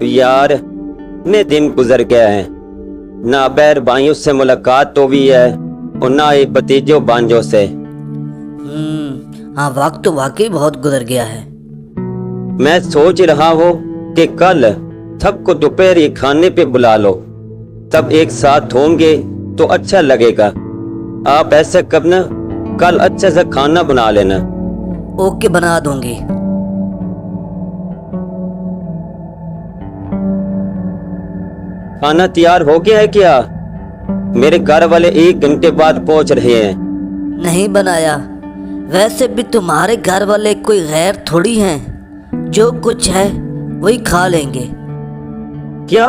यार इतने दिन गुजर गए हैं, ना बहर भाइयों से मुलाकात तो हुई है और ना ही भतीजों भांजों से। हाँ, वक्त तो वाकई बहुत गुजर गया है। मैं सोच रहा हूँ कि कल सबको दोपहरी खाने पे बुला लो, सब एक साथ होंगे तो अच्छा लगेगा। आप ऐसा करना, कल अच्छे से खाना बना लेना। ओके, बना दूंगी। खाना तैयार हो गया है क्या? मेरे घर वाले 1 घंटे बाद पहुंच रहे हैं। नहीं बनाया। वैसे भी तुम्हारे घर वाले कोई गैर थोड़ी हैं, जो कुछ है वही खा लेंगे। क्या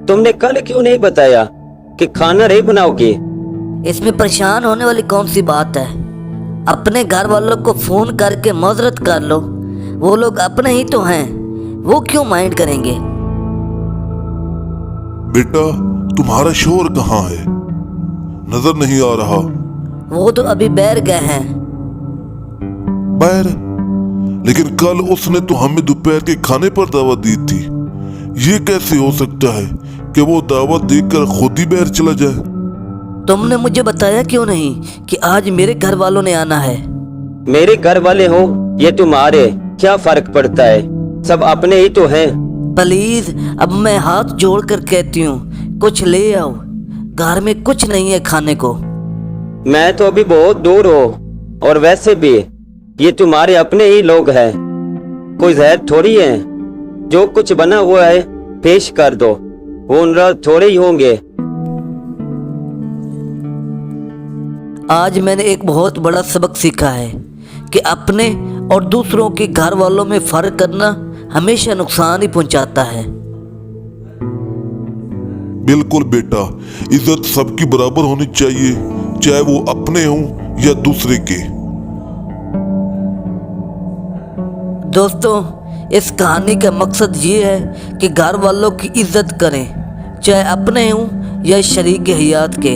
तुमने कल क्यों नहीं बताया कि खाना नहीं बनाओगे? इसमें परेशान होने वाली कौन सी बात है? अपने घर वालों को फोन करके माजरत कर लो, वो लोग अपने ही तो हैं, वो क्यों माइंड करेंगे। बेटा, तुम्हारा शोहर कहाँ है? नजर नहीं आ रहा। वो तो अभी बैर गए हैं। बैर? लेकिन कल उसने तो हमें दोपहर के खाने पर दावत दी थी। ये कैसे हो सकता है कि वो दावत देकर खुद ही बैर चला जाए? तुमने मुझे बताया क्यों नहीं कि आज मेरे घर वालों ने आना है? मेरे घर वाले हो ये तुम्हारे, क्या फर्क पड़ता है? सब अपने ही तो हैं। प्लीज, अब मैं हाथ जोड़कर कहती हूँ, कुछ ले आओ। घर में कुछ नहीं है खाने को। मैं तो अभी बहुत दूर हूँ, और वैसे भी ये तुम्हारे अपने ही लोग हैं, कोई जहर थोड़ी है। जो कुछ बना हुआ है पेश कर दो, वो नाराज थोड़े ही होंगे। आज मैंने एक बहुत बड़ा सबक सीखा है कि अपने और दूसरों के घर वालों में फर्क करना हमेशा नुकसान ही पहुंचाता है। बिल्कुल बेटा, इज्जत सबकी बराबर होनी चाहिए, चाहे वो अपने हों या दूसरे के। दोस्तों, इस कहानी का मकसद ये है कि घर वालों की इज्जत करें, चाहे अपने हों या शरीक हयात के।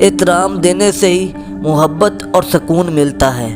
एहतराम देने से ही मोहब्बत और सुकून मिलता है।